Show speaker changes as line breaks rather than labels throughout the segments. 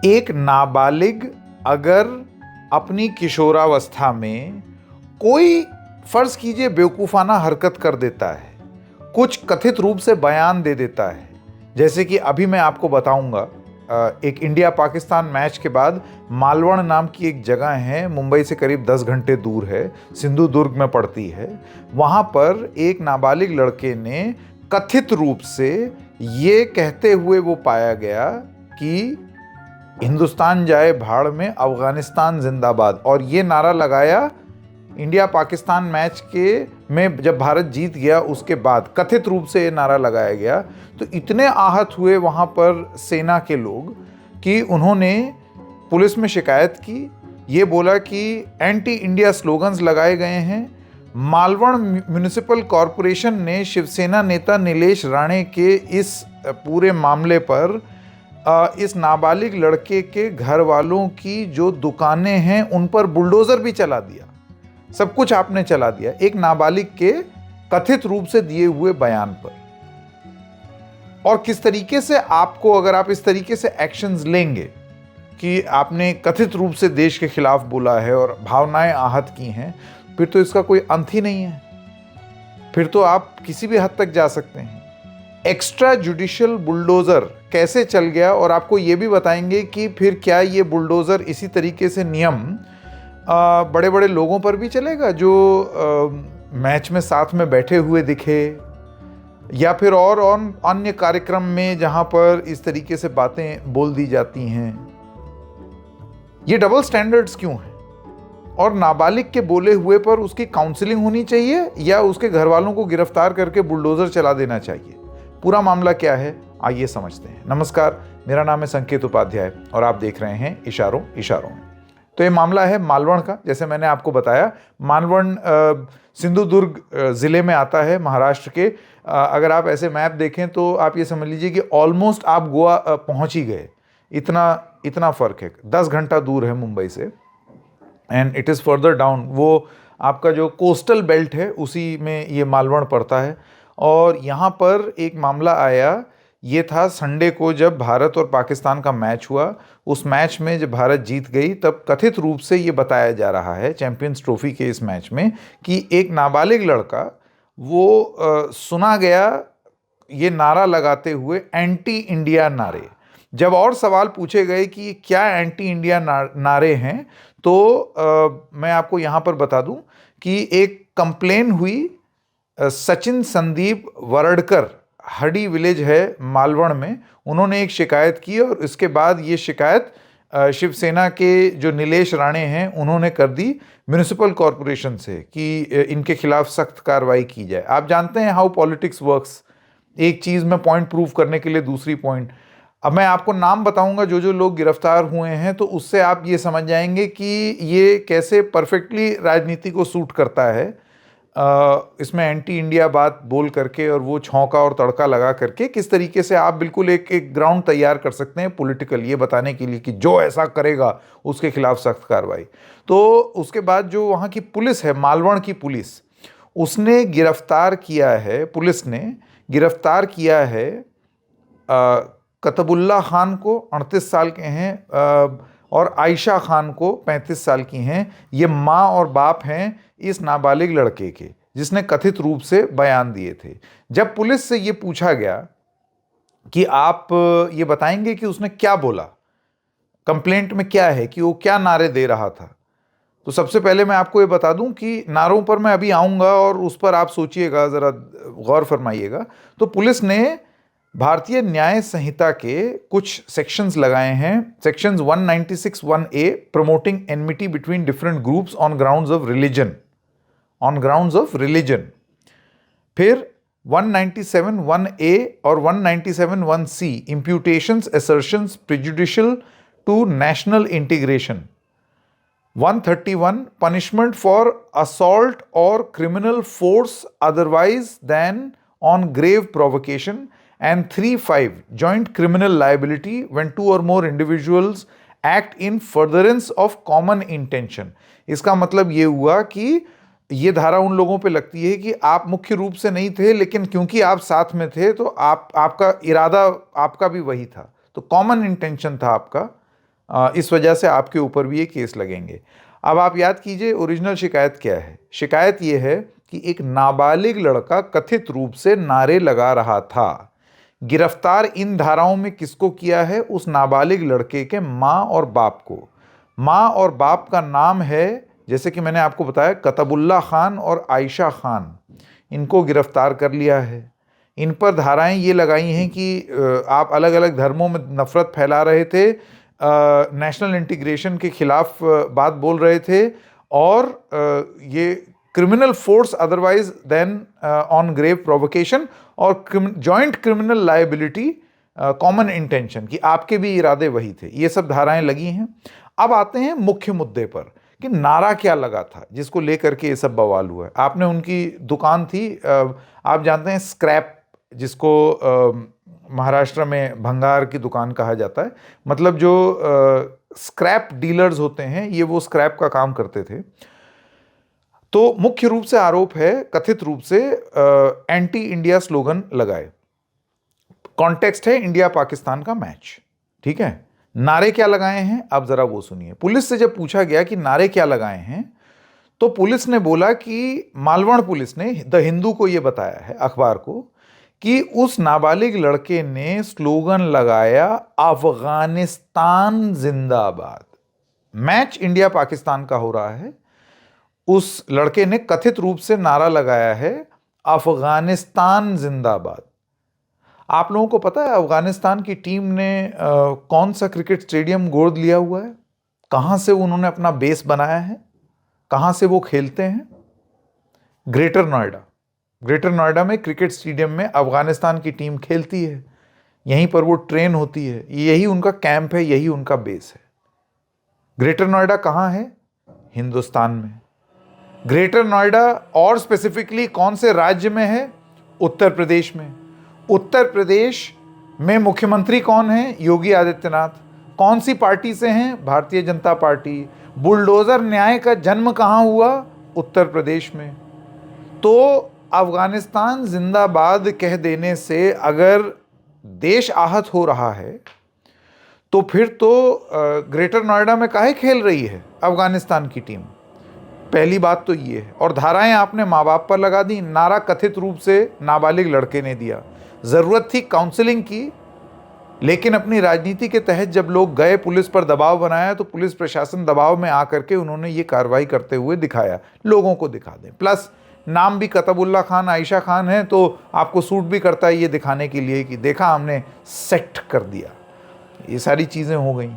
एक नाबालिग अगर अपनी किशोरावस्था में कोई फर्ज कीजिए बेवकूफ़ाना हरकत कर देता है, कुछ कथित रूप से बयान दे देता है, जैसे कि अभी मैं आपको बताऊंगा, एक इंडिया पाकिस्तान मैच के बाद मालवण नाम की एक जगह है, मुंबई से करीब 10 घंटे दूर है, सिंधुदुर्ग में पड़ती है। वहाँ पर एक नाबालिग लड़के ने कथित रूप से ये कहते हुए वो पाया गया कि हिंदुस्तान जाए भाड़ में, अफगानिस्तान जिंदाबाद, और ये नारा लगाया इंडिया पाकिस्तान मैच में जब भारत जीत गया उसके बाद कथित रूप से ये नारा लगाया गया। तो इतने आहत हुए वहाँ पर सेना के लोग कि उन्होंने पुलिस में शिकायत की। ये बोला कि एंटी इंडिया स्लोगन्स लगाए गए हैं। मालवण म्यूनिसिपल कॉरपोरेशन ने शिवसेना नेता नीलेश राणे के इस पूरे मामले पर इस नाबालिग लड़के के घर वालों की जो दुकानें हैं उन पर बुलडोज़र भी चला दिया। सब कुछ आपने चला दिया एक नाबालिग के कथित रूप से दिए हुए बयान पर। और किस तरीके से आपको, अगर आप इस तरीके से एक्शंस लेंगे कि आपने कथित रूप से देश के खिलाफ बोला है और भावनाएं आहत की हैं, फिर तो इसका कोई अंत ही नहीं है। फिर तो आप किसी भी हद तक जा सकते हैं। एक्स्ट्रा जुडिशियल बुलडोज़र कैसे चल गया, और आपको ये भी बताएंगे कि फिर क्या ये बुलडोज़र इसी तरीके से नियम बड़े बड़े लोगों पर भी चलेगा जो मैच में साथ में बैठे हुए दिखे, या फिर और अन्य कार्यक्रम में जहां पर इस तरीके से बातें बोल दी जाती हैं। ये डबल स्टैंडर्ड्स क्यों हैं? और नाबालिग के बोले हुए पर उसकी काउंसलिंग होनी चाहिए या उसके घर वालों को गिरफ्तार करके बुलडोज़र चला देना चाहिए? पूरा मामला क्या है, आइए समझते हैं। नमस्कार, मेरा नाम है संकेत उपाध्याय और आप देख रहे हैं इशारों इशारों में। तो ये मामला है मालवण का। जैसे मैंने आपको बताया, मालवण सिंधुदुर्ग ज़िले में आता है, महाराष्ट्र के। अगर आप ऐसे मैप देखें तो आप ये समझ लीजिए कि ऑलमोस्ट आप गोवा पहुंच ही गए, इतना फ़र्क है। 10 घंटा दूर है मुंबई से, and it is further down. वो आपका जो कोस्टल बेल्ट है उसी में ये मालवण पड़ता है। और यहाँ पर एक मामला आया, ये था संडे को जब भारत और पाकिस्तान का मैच हुआ। उस मैच में जब भारत जीत गई तब कथित रूप से ये बताया जा रहा है चैंपियंस ट्रॉफी के इस मैच में कि एक नाबालिग लड़का वो सुना गया ये नारा लगाते हुए एंटी इंडिया नारे। जब और सवाल पूछे गए कि क्या एंटी इंडिया नारे हैं, तो मैं आपको यहाँ पर बता दूँ कि एक कंप्लेन हुई सचिन संदीप वरडकर, हडी विलेज है मालवण में, उन्होंने एक शिकायत की। और इसके बाद ये शिकायत शिवसेना के जो नीलेश राणे हैं उन्होंने कर दी म्यूनिसिपल कॉरपोरेशन से कि इनके खिलाफ सख्त कार्रवाई की जाए। आप जानते हैं हाउ पॉलिटिक्स वर्क्स, एक चीज़ में पॉइंट प्रूव करने के लिए दूसरी पॉइंट। अब मैं आपको नाम बताऊंगा जो जो लोग गिरफ्तार हुए हैं, तो उससे आप ये समझ जाएंगे कि ये कैसे परफेक्टली राजनीति को सूट करता है। इसमें एंटी इंडिया बात बोल करके और वो छौंका और तड़का लगा करके किस तरीके से आप बिल्कुल एक ग्राउंड तैयार कर सकते हैं पॉलिटिकल, ये बताने के लिए कि जो ऐसा करेगा उसके खिलाफ सख्त कार्रवाई। तो उसके बाद जो वहाँ की पुलिस है, मालवण की पुलिस, उसने गिरफ्तार किया है, पुलिस ने गिरफ्तार किया है कतबुल्ला खान को, 38 साल के हैं, और आयशा खान को 35 साल की हैं। ये माँ और बाप हैं इस नाबालिग लड़के के जिसने कथित रूप से बयान दिए थे। जब पुलिस से ये पूछा गया कि आप ये बताएंगे कि उसने क्या बोला, कंप्लेंट में क्या है, कि वो क्या नारे दे रहा था, तो सबसे पहले मैं आपको ये बता दूं कि नारों पर मैं अभी आऊँगा और उस पर आप सोचिएगा, ज़रा गौर फरमाइएगा। तो पुलिस ने भारतीय न्याय संहिता के कुछ सेक्शंस लगाए हैं। Sections 196(1)A promoting enmity between different groups on grounds of religion, फिर 197(1)A और 197(1)C imputations assertions prejudicial to national integration, 131 punishment for assault or criminal force otherwise than on grave provocation, and 35 joint criminal liability when two or more individuals act in furtherance of common intention। इसका मतलब ये हुआ कि ये धारा उन लोगों पे लगती है कि आप मुख्य रूप से नहीं थे, लेकिन क्योंकि आप साथ में थे तो आपका इरादा आपका भी वही था, तो कॉमन इंटेंशन था आपका इस वजह से आपके ऊपर भी ये केस लगेंगे। अब आप याद कीजिए ओरिजिनल शिकायत क्या है। शिकायत ये है कि एक नाबालिग लड़का कथित रूप से नारे लगा रहा था। गिरफ्तार इन धाराओं में किसको किया है? उस नाबालिग लड़के के माँ और बाप को। माँ और बाप का नाम है, जैसे कि मैंने आपको बताया, कतबुल्ला खान और आयशा खान। इनको गिरफ्तार कर लिया है। इन पर धाराएं ये लगाई हैं कि आप अलग अलग धर्मों में नफरत फैला रहे थे, नेशनल इंटीग्रेशन के खिलाफ बात बोल रहे थे, और ये criminal force otherwise than on grave provocation और joint criminal liability common intention, कि आपके भी इरादे वही थे। ये सब धाराएं लगी हैं। अब आते हैं मुख्य मुद्दे पर कि नारा क्या लगा था जिसको लेकर के ये सब बवाल हुआ है। आपने उनकी दुकान थी, आप जानते हैं स्क्रैप, जिसको महाराष्ट्र में भंगार की दुकान कहा जाता है, मतलब जो स्क्रैप डीलर्स होते हैं ये वो स्क्रैप का काम करते थे। तो मुख्य रूप से आरोप है कथित रूप से एंटी इंडिया स्लोगन लगाए। कॉन्टेक्स्ट है इंडिया पाकिस्तान का मैच, ठीक है। नारे क्या लगाए हैं आप जरा वो सुनिए। पुलिस से जब पूछा गया कि नारे क्या लगाए हैं, तो पुलिस ने बोला कि मालवण पुलिस ने द हिंदू को यह बताया है, अखबार को, कि उस नाबालिग लड़के ने स्लोगन लगाया अफगानिस्तान जिंदाबाद। मैच इंडिया पाकिस्तान का हो रहा है, उस लड़के ने कथित रूप से नारा लगाया है अफगानिस्तान जिंदाबाद। आप लोगों को पता है अफगानिस्तान की टीम ने कौन सा क्रिकेट स्टेडियम गोद लिया हुआ है? कहां से उन्होंने अपना बेस बनाया है? कहां से वो खेलते हैं? ग्रेटर नोएडा। ग्रेटर नोएडा में क्रिकेट स्टेडियम में अफगानिस्तान की टीम खेलती है, यहीं पर वो ट्रेन होती है, यही उनका कैंप है, यही उनका बेस है। ग्रेटर नोएडा कहाँ है? हिंदुस्तान में। ग्रेटर नोएडा और स्पेसिफिकली कौन से राज्य में है? उत्तर प्रदेश में। उत्तर प्रदेश में मुख्यमंत्री कौन है? योगी आदित्यनाथ। कौन सी पार्टी से हैं? भारतीय जनता पार्टी। बुलडोजर न्याय का जन्म कहाँ हुआ? उत्तर प्रदेश में। तो अफगानिस्तान जिंदाबाद कह देने से अगर देश आहत हो रहा है, तो फिर तो ग्रेटर नोएडा में काहे खेल रही है अफगानिस्तान की टीम? पहली बात तो ये है। और धाराएं आपने माँ बाप पर लगा दी। नारा कथित रूप से नाबालिग लड़के ने दिया। ज़रूरत थी काउंसलिंग की, लेकिन अपनी राजनीति के तहत जब लोग गए, पुलिस पर दबाव बनाया, तो पुलिस प्रशासन दबाव में आकर के उन्होंने ये कार्रवाई करते हुए दिखाया। लोगों को दिखा दें, प्लस नाम भी कतबुल्ला खान आयशा खान है, तो आपको सूट भी करता है ये दिखाने के लिए कि देखा हमने सेट कर दिया। ये सारी चीज़ें हो गई।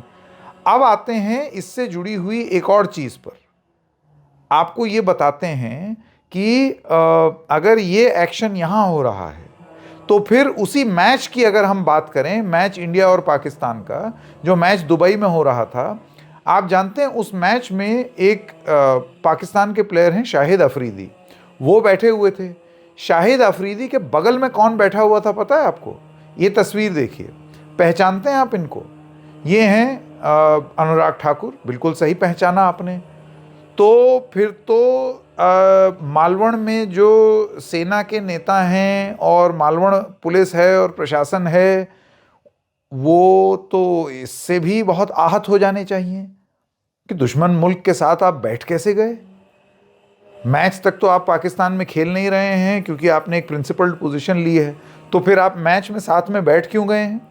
अब आते हैं इससे जुड़ी हुई एक और चीज़ पर। आपको ये बताते हैं कि अगर ये एक्शन यहाँ हो रहा है, तो फिर उसी मैच की अगर हम बात करें, मैच इंडिया और पाकिस्तान का, जो मैच दुबई में हो रहा था, आप जानते हैं उस मैच में एक पाकिस्तान के प्लेयर हैं शाहिद अफरीदी, वो बैठे हुए थे। शाहिद अफरीदी के बगल में कौन बैठा हुआ था पता है आपको? ये तस्वीर देखिए, पहचानते हैं आप इनको? ये हैं अनुराग ठाकुर। बिल्कुल सही पहचाना आपने। तो फिर तो मालवण में जो सेना के नेता हैं और मालवण पुलिस है और प्रशासन है, वो तो इससे भी बहुत आहत हो जाने चाहिए कि दुश्मन मुल्क के साथ आप बैठ कैसे गए। मैच तक तो आप पाकिस्तान में खेल नहीं रहे हैं क्योंकि आपने एक प्रिंसिपल्ड पोजीशन ली है, तो फिर आप मैच में साथ में बैठ क्यों गए हैं?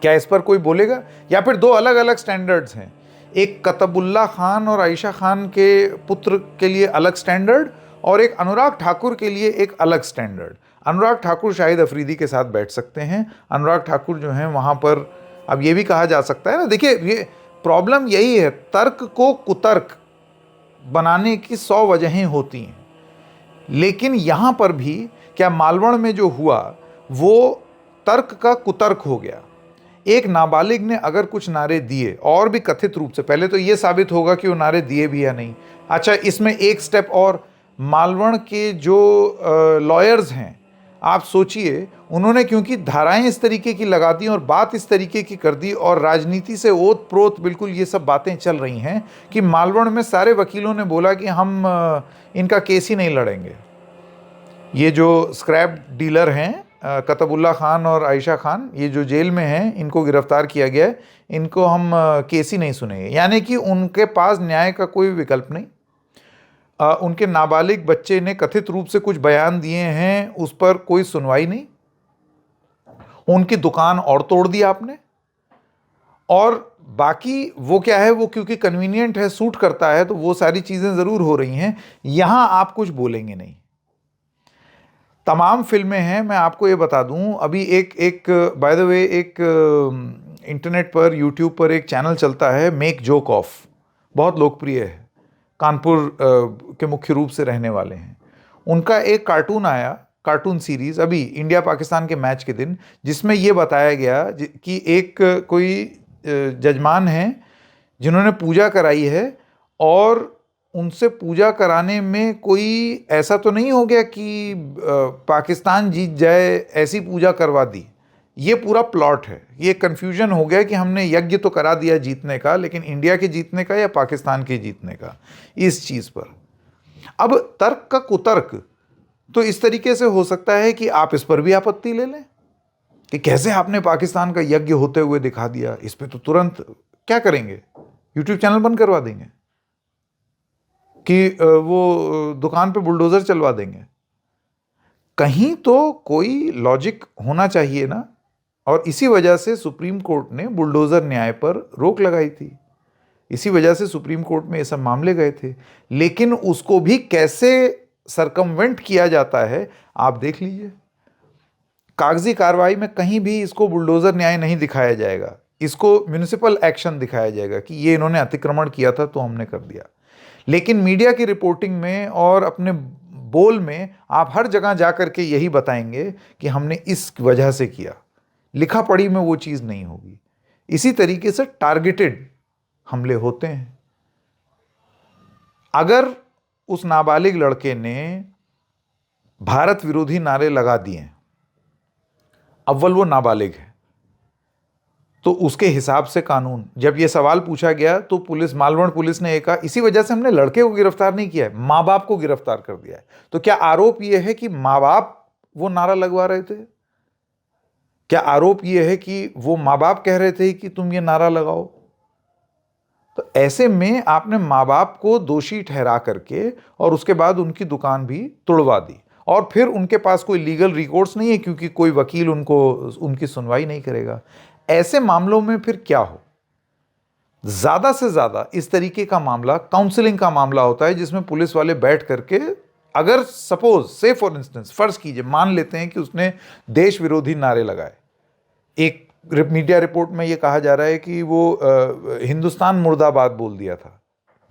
क्या इस पर कोई बोलेगा? या फिर दो अलग अलग स्टैंडर्ड्स हैं, एक कतबुल्ला खान और आयशा खान के पुत्र के लिए अलग स्टैंडर्ड और एक अनुराग ठाकुर के लिए एक अलग स्टैंडर्ड। अनुराग ठाकुर शाहिद अफरीदी के साथ बैठ सकते हैं। अनुराग ठाकुर जो हैं वहाँ पर, अब ये भी कहा जा सकता है ना, देखिए ये प्रॉब्लम यही है, तर्क को कुतर्क बनाने की 100 वजहें होती हैं, लेकिन यहाँ पर भी क्या मालवण में जो हुआ वो तर्क का कुतर्क हो गया। एक नाबालिग ने अगर कुछ नारे दिए और भी कथित रूप से, पहले तो ये साबित होगा कि वो नारे दिए भी या नहीं। अच्छा, इसमें एक स्टेप और, मालवण के जो लॉयर्स हैं, आप सोचिए, उन्होंने क्योंकि धाराएं इस तरीके की लगा दी और बात इस तरीके की कर दी और राजनीति से ओत प्रोत बिल्कुल ये सब बातें चल रही हैं कि मालवण में सारे वकीलों ने बोला कि हम इनका केस ही नहीं लड़ेंगे। ये जो स्क्रैप डीलर हैं कतबुल्ला खान और आयशा खान, ये जो जेल में हैं, इनको गिरफ्तार किया गया है। इनको हम केस ही नहीं सुनेंगे, यानी कि उनके पास न्याय का कोई विकल्प नहीं। उनके नाबालिग बच्चे ने कथित रूप से कुछ बयान दिए हैं, उस पर कोई सुनवाई नहीं। उनकी दुकान और तोड़ दी आपने, और बाकी वो क्या है, वो क्योंकि कन्वीनियंट है, सूट करता है, तो वो सारी चीजें जरूर हो रही हैं। यहां आप कुछ बोलेंगे नहीं। तमाम फिल्में हैं, मैं आपको ये बता दूं, अभी एक बाय द वे एक इंटरनेट पर, यूट्यूब पर एक चैनल चलता है, मेक जोक ऑफ, बहुत लोकप्रिय है, कानपुर के मुख्य रूप से रहने वाले हैं। उनका एक कार्टून आया, कार्टून सीरीज, अभी इंडिया पाकिस्तान के मैच के दिन, जिसमें ये बताया गया कि एक कोई जजमान हैं जिन्होंने पूजा कराई है, और उनसे पूजा कराने में कोई ऐसा तो नहीं हो गया कि पाकिस्तान जीत जाए, ऐसी पूजा करवा दी। ये पूरा प्लॉट है। ये कंफ्यूजन हो गया कि हमने यज्ञ तो करा दिया जीतने का, लेकिन इंडिया के जीतने का या पाकिस्तान के जीतने का, इस चीज़ पर। अब तर्क का कुतर्क तो इस तरीके से हो सकता है कि आप इस पर भी आपत्ति ले लें कि कैसे आपने पाकिस्तान का यज्ञ होते हुए दिखा दिया। इस पर तो तुरंत क्या करेंगे, यूट्यूब चैनल बंद करवा देंगे कि वो दुकान पे बुलडोजर चलवा देंगे। कहीं तो कोई लॉजिक होना चाहिए ना। और इसी वजह से सुप्रीम कोर्ट ने बुलडोजर न्याय पर रोक लगाई थी, इसी वजह से सुप्रीम कोर्ट में ये सब मामले गए थे। लेकिन उसको भी कैसे सरकमवेंट किया जाता है आप देख लीजिए। कागजी कार्रवाई में कहीं भी इसको बुलडोजर न्याय नहीं दिखाया जाएगा, इसको म्युनिसिपल एक्शन दिखाया जाएगा कि ये इन्होंने अतिक्रमण किया था तो हमने कर दिया। लेकिन मीडिया की रिपोर्टिंग में और अपने बोल में आप हर जगह जाकर के यही बताएंगे कि हमने इस वजह से किया। लिखा पढ़ी में वो चीज़ नहीं होगी। इसी तरीके से टारगेटेड हमले होते हैं। अगर उस नाबालिग लड़के ने भारत विरोधी नारे लगा दिए, अव्वल वो नाबालिग है, तो उसके हिसाब से कानून, जब ये सवाल पूछा गया तो पुलिस, मालवण पुलिस ने कहा इसी वजह से हमने लड़के को गिरफ्तार नहीं किया है, माँ बाप को गिरफ्तार कर दिया है। तो क्या आरोप यह है कि माँ बाप वो नारा लगवा रहे थे? क्या आरोप यह है कि वो माँ बाप कह रहे थे कि तुम ये नारा लगाओ? तो ऐसे में आपने माँ बाप को दोषी ठहरा करके और उसके बाद उनकी दुकान भी तुड़वा दी, और फिर उनके पास कोई लीगल रिकोर्स नहीं है क्योंकि कोई वकील उनकी सुनवाई नहीं करेगा। ऐसे मामलों में फिर क्या हो? ज्यादा से ज्यादा इस तरीके का मामला काउंसलिंग का मामला होता है, जिसमें पुलिस वाले बैठ करके, अगर सपोज से फॉर इंस्टेंस फर्ज कीजिए, मान लेते हैं कि उसने देश विरोधी नारे लगाए। एक मीडिया रिपोर्ट में यह कहा जा रहा है कि वो हिंदुस्तान मुर्दाबाद बोल दिया था।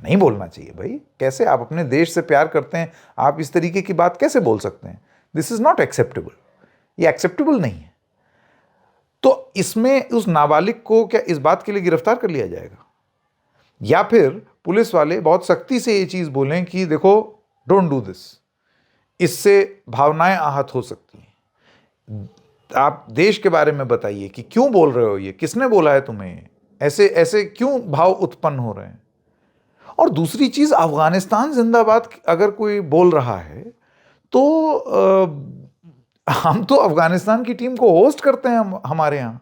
नहीं बोलना चाहिए भाई। कैसे आप अपने देश से प्यार करते हैं, आप इस तरीके की बात कैसे बोल सकते हैं? This is not acceptable. ये एक्सेप्टेबल नहीं है। तो इसमें उस नाबालिग को क्या इस बात के लिए गिरफ्तार कर लिया जाएगा? या फिर पुलिस वाले बहुत सख्ती से ये चीज बोलें कि देखो, डोंट डू दिस, इससे भावनाएं आहत हो सकती हैं। आप देश के बारे में बताइए कि क्यों बोल रहे हो, ये किसने बोला है तुम्हें, ऐसे ऐसे क्यों भाव उत्पन्न हो रहे हैं? और दूसरी चीज, अफगानिस्तान जिंदाबाद अगर कोई बोल रहा है तो हम तो अफगानिस्तान की टीम को होस्ट करते हैं हमारे यहां।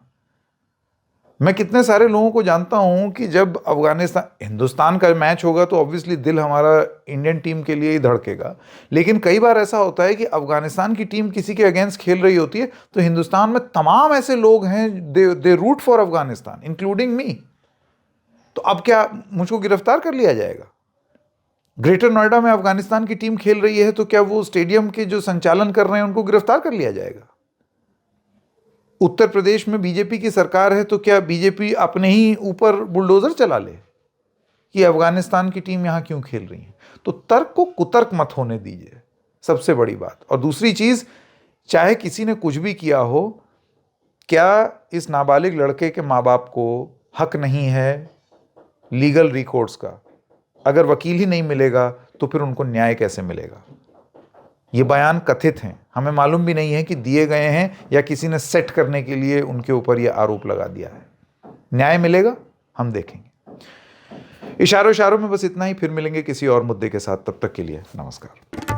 मैं कितने सारे लोगों को जानता हूं कि जब अफगानिस्तान हिंदुस्तान का मैच होगा तो ऑब्वियसली दिल हमारा इंडियन टीम के लिए ही धड़केगा। लेकिन कई बार ऐसा होता है कि अफगानिस्तान की टीम किसी के अगेंस्ट खेल रही होती है तो हिंदुस्तान में तमाम ऐसे लोग हैं, they root for Afghanistan including me. तो अब क्या मुझको गिरफ्तार कर लिया जाएगा? ग्रेटर नोएडा में अफगानिस्तान की टीम खेल रही है तो क्या वो स्टेडियम के जो संचालन कर रहे हैं उनको गिरफ्तार कर लिया जाएगा? उत्तर प्रदेश में बीजेपी की सरकार है तो क्या बीजेपी अपने ही ऊपर बुलडोजर चला ले कि अफगानिस्तान की टीम यहां क्यों खेल रही है? तो तर्क को कुतर्क मत होने दीजिए, सबसे बड़ी बात। और दूसरी चीज, चाहे किसी ने कुछ भी किया हो, क्या इस नाबालिग लड़के के माँ बाप को हक नहीं है लीगल रिकोर्स का? अगर वकील ही नहीं मिलेगा तो फिर उनको न्याय कैसे मिलेगा? ये बयान कथित हैं, हमें मालूम भी नहीं है कि दिए गए हैं या किसी ने सेट करने के लिए उनके ऊपर यह आरोप लगा दिया है। न्याय मिलेगा, हम देखेंगे। इशारों इशारों में बस इतना ही। फिर मिलेंगे किसी और मुद्दे के साथ। तब तक के लिए नमस्कार।